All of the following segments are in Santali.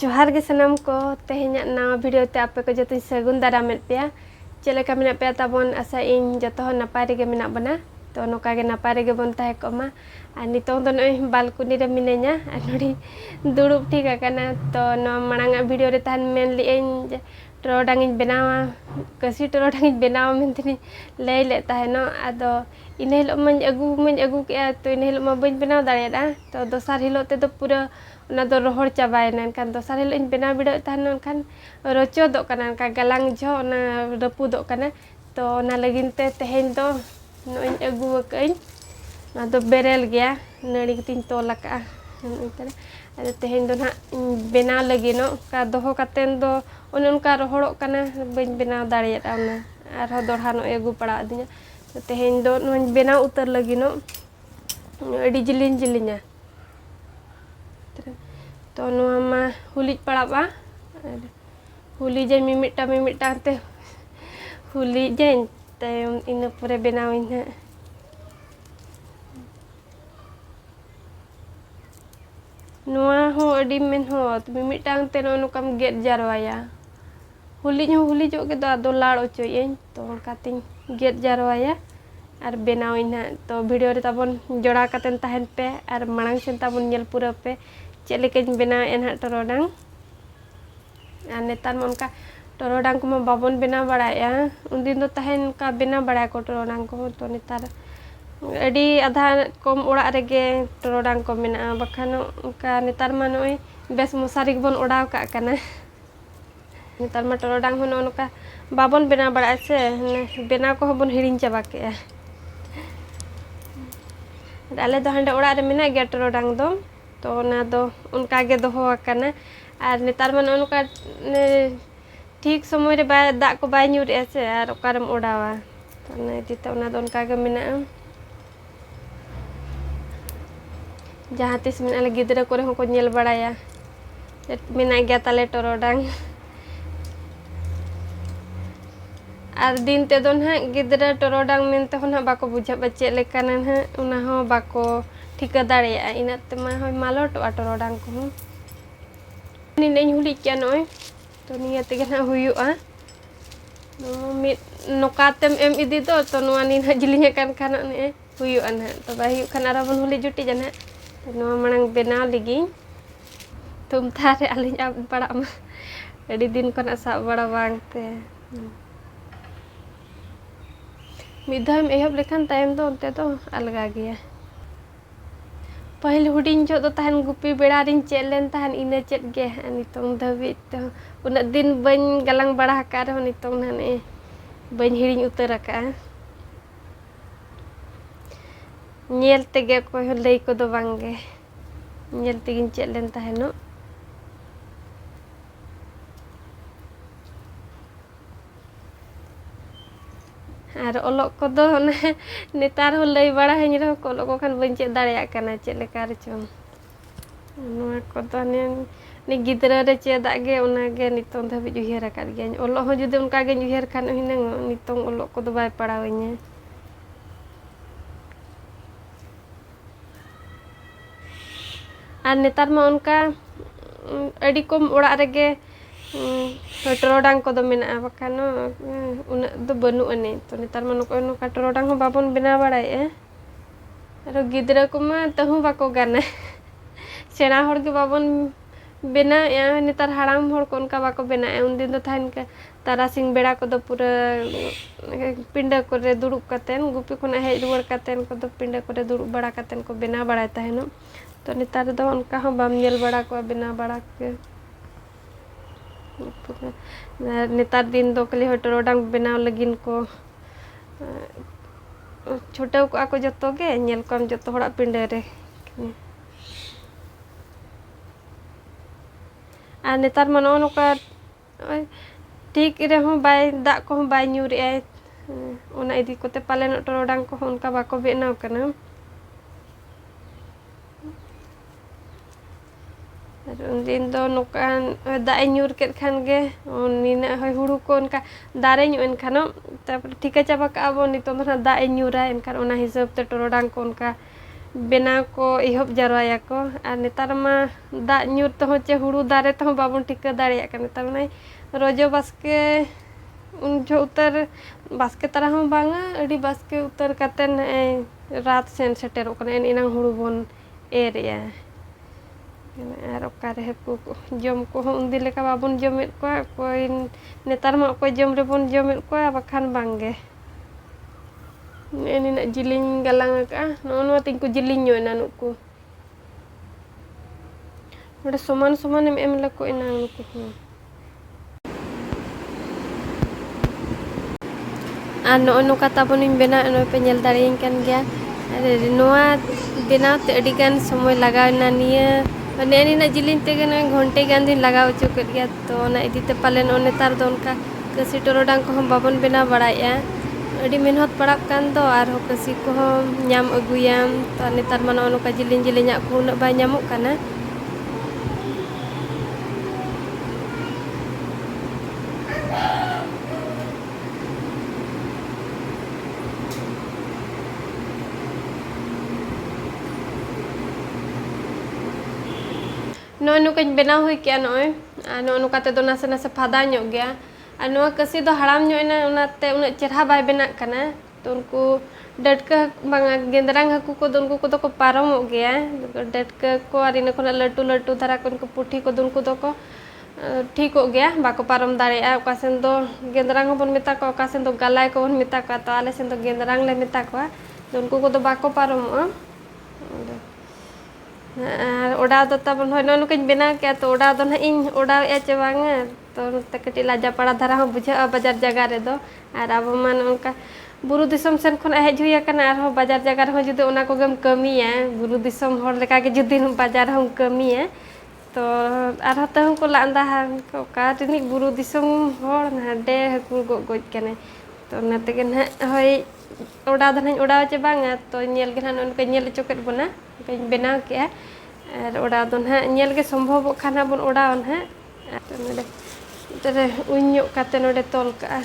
जोहार गे सनम को तेहेन्या नवा वीडियो ते आपे को जतन सगुन दारामेद पेया चेलेका मेना पेया ताबन आशा इन जतो हो नपाय रेगे मेना बना तो नोका गे नपाय रेगे बन ताहे कोमा आ नितोंग दो नोय बालकनी रे मिनेnya आ नोडी दुड़ुब ठीक आकाना तो नो मांगा वीडियो रे ताहन मेन लिएन टोरडांग इन बनावा कसी टोरडांग इन बनावा मेनतनी लई ले ताहेनो आदो इन हिलो मं अगु के तो इन हिलो मा बइन बनाव दाड़ेदा तो दोसार हिलो ते दो पूरा ना दो रोहड़ चाबायना एनखान दोसार हिलो इन बनाव बिडो ताहन एनखान रोचोदो काना एनखान गालांग झो ना रपुदो काना तो ना लगिन ते तेहेन दो नो इन अगु वकइन ना दो बेरेल गया नड़ी तिन तोल का नोइतरे आदो तेहेन दो ना बनाव लगिनो का दोहो कातेन दो उन उनका रोहड़ो काना बइन बनाव दाड़ेदा ना आरो दोढ़ा नो अगु पड़ा दिया तो तेहेन दो नो बनाव उतर लगिनो अड़ी जिलिन जिलिnya तो नोआ मा हुली पड़ाबा हुली जे मिमिटा ते हुली जे तायम इन पुरे बनाविन है नोआ हो अड़ी मेन हो मिमिटा ते नो कम गेट जारवाया हुली जो के दो लाड़ ओचोयें तो कातिन गेट जारवाया और बनाविन है तो वीडियो रे ताबन जोड़ा कातेन ताहन पे और मांग सेन ताबन नेल पूरा पे चेलेकें बनाव एन हा टोरडांग और नेतार में उनका टोरडांग को मा बाबन बनाव बड़ाया उन दिन दो ताहन का बनाव बड़ा को टोरडांग को तो नेतार अड़ी आधा कम ओड़ा रेगे टोरडांग को मेना बखान उनका नेतार मा नोय बेस मशारी बन ओडाव का काना नेतार मा टोरडांग हो उनका बाबन बनाव बड़ा से बनाव को बन हिड़िन चाबा के आले दो हांडे ओड़ा रे मेना गे टोरडांग दो तो ना दो उनका गे दोहो आकाना और नेतार मन उनका ठीक समय रे बाय दा को बाय न्यूर ऐसे और ओकारम ओडावा तो ना दिता उना दो उनका गे मेना जहाँ तिस मेना ले गिदरा कोरे हो को नेल बड़ाया मेना गया ताले टोरडांग और दिन ते दो ना गिदरा टोरडांग मेनते हो ना बाको बुझा बच्चे लेकाना ना उना हो बाको ठिका दाड़ेया इनाते मा होय मालोटो टोरडांग को निने हुली क्या नोय तो निया तेगे ना हुयुआ नो मिट नोकातेम एम इदी तो नोआ निना जिलिnya kan kana ne हुयुआ ना तो बाही खान आराबन हुली जुटी जना तो नोआ मांग बनाव लिगी तुम थारे आलिन अब पड़ा मा अड़ी दिन को ना साब बड़ा बांगते मिधाम एहब लेखान तायम दो उनते तो अलगा गया पहले हुडिंग जो तो ताहन गुपी बेड़ा रिन चेलेन ताहन इने चेत गे नितोंग धबी तो उना दिन बन गलांग बड़ा का रे नितोंग नाने बन हिड़िंग उतर का नेल तेगे को लई को दो बांगे नेल तेगिन चेलेन ताहनो और ओलोक को दो नेतार हो लई बड़ा हेन रे को ओलोक को खान बन चेत दाड़ेया काना चेत लेका रे चोन नोआ को दो ने गिदरा रे चेदा गे उना गे नितों धबी उहेर आकाद गे ओलोक हो जुदि उनका गे उहेर खान हिनंग नितों ओलोक को दो बाय पड़ावइnya और नेतार मा उनका अड़ी कम ओड़ा रेगे टोरडांग को दो मेना बखानो उना दो बनु अने तो नेतार मा नो टोरडांग हो बाबन बना बड़ाए आरो गिदरा को मा तहु बाको गाना सेना होड़ के बाबन बेना या नेतार हाड़ाम होड़ को उनका बाको बेना उन दिन दो थाइन का तारासिंग बेड़ा को दो पूरा पिंडा को रे दुड़ुब कातेन गुपी को ना हेज रुवर कातेन को दो पिंडा को रे दुड़ुब बड़ा कातेन को बेना बड़ा ताहेनो तो नेतार दो उनका हो बाम नेल बड़ा को बेना बड़ा के नेतार दिन दो कली टोरडांग बनाव लगिन को छोटा को आको जतो गे नेल कम जतो होड़ा पिंडे रे आ नेतार मनो नोका ठीक रे हो बाय दा को बाय न्यूर ए ओना इदी कोते पालेन टोरडांग को उनका बाको बेनाव कना दिन दो नोकान दाए न्यूर के खान गे निना होय हुड़ू को उनका दारे न्यू एनखानो तापर ठिका चाबा का आबो नितो ना दाए न्यूरा एनखान ओना हिसाब ते टोरडांग को उनका benaw ko ihop jarwayako ar netar ma dak nyur tehon che huru dare tehon babon tika dareyak kan netar mai rojo baske un jo utar baske tara hon banga adi baske utar katen rat sen seterok kana inang huru bon ya ar okare ku jom ko undi leka babon jomet ko koin netar ma ko jom rebon jomet ko bakhan bangge. Ini nak jiling galang no tingku jiling yo nanuku. Udah soman em laku inang nuku. Ano kata ponin bena ano penyel daring kan gya. Ada noa bena te adigan somoy lagaw na niya. Ini nak jiling te gan घंटे gan din lagaw chukut gya to na idite palen one tar don ka kasi torodang ko hom babon bena baraya. Adi menhot parak kan to arho kasi ko nyam aguyam to netar mana ono ka jilin-jilinnya ko nak ba nyamuk kana. No kan benaw hui kya noy ano kate do nasa phada nyok gya ano kasi do haram nyok na unate una cerha bai benak kana to unku datka banga gendrang haku ko donku ko do ko paramok gya datka ko arina khona latu dhara kon ko puthi ko donku do ko thikok gya bako param dareya okasen do gendrang hobon meta ko okasen do galai ko bon meta ko to ale sen do gendrang le meta ko donku ko do bako paramok oda do tabon hoy no kan bena kya to oda do na ing oda e che banga to takati laja pada dhara ho bujha bazar jaga re do ar abo man onka buru disom sen khon hej huya kana ar ho bazar jaga re ho judi ona ko gam kamiya buru disom hor leka ge judi bazar ho kamiya to ar ho ta ko la andahan ko ka tini buru disom hor na de ku goj kane to na te gen hoy oda do na oda che banga to nyel gen on ko nyel choket bona kan benaw kya ar oda do na nyel ge sombhob khana bon oda on ha node tare unyuk kate node tol ka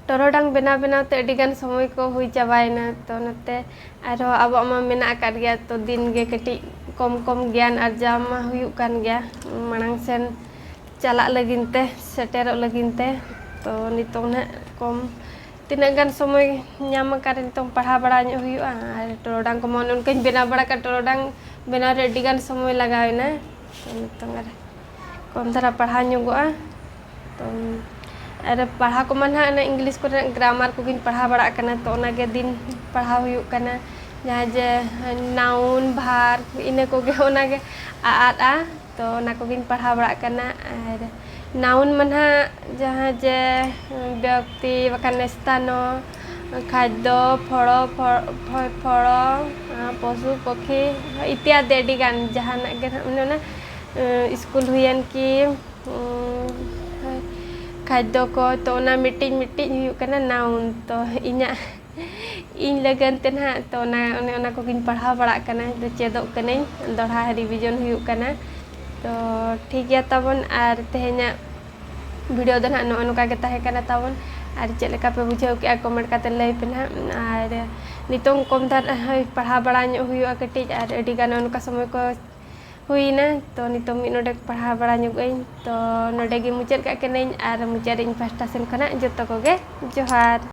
torodang benaw te adigan somoy ko hui chabaina to nate aro abo ma mena akad gya to din ge keti kom gyan arja ma huyuk kan gya manang sen calak lagin te seterok lagin te to nitong na kom tinagan gan somoy nyam karin tong parha bada nyok huyuk ar torodang ko mon kan benaw bada ka torodang benaw re adigan somoy lagawina to nitong ar kom dhara parha nyogoa to ada parha ko man ha na English ko grammar ko gin parha bada kana to ona ge din parha huyuk kana jaha je noun verb ine ko ge ona ge a to ona ko gin parha bada kana ar noun man ha jaha je byakti bakan stano khadyo phoro posu pokhi ityadi adigan jahanak ge na school huyan ki khadyo ko to na meeting huyuk kana noun to inya इन लगन ते ना तो ना को किन पढ़ा बड़ा कना तो चेदो कने दोढ़ा रिवीजन हुयुक कना तो ठीक गया तबन आर तेहेnya वीडियो दो ना नोका के ताहे कना तबन आर चेले का पे बुझाव के कमेंट काते लई पे ना आर नितों कम धर पढ़ा बड़ा ᱧᱚᱜ हुयुआ कटिज आर अडी गान नोका समय को हुईना तो नितों मी नोडे पढ़ा बड़ा ᱧᱚᱜ तो नोडे गे मुचाद का कने आर मुचाद इन पास्टा सेन खना जतो को गे जोहार।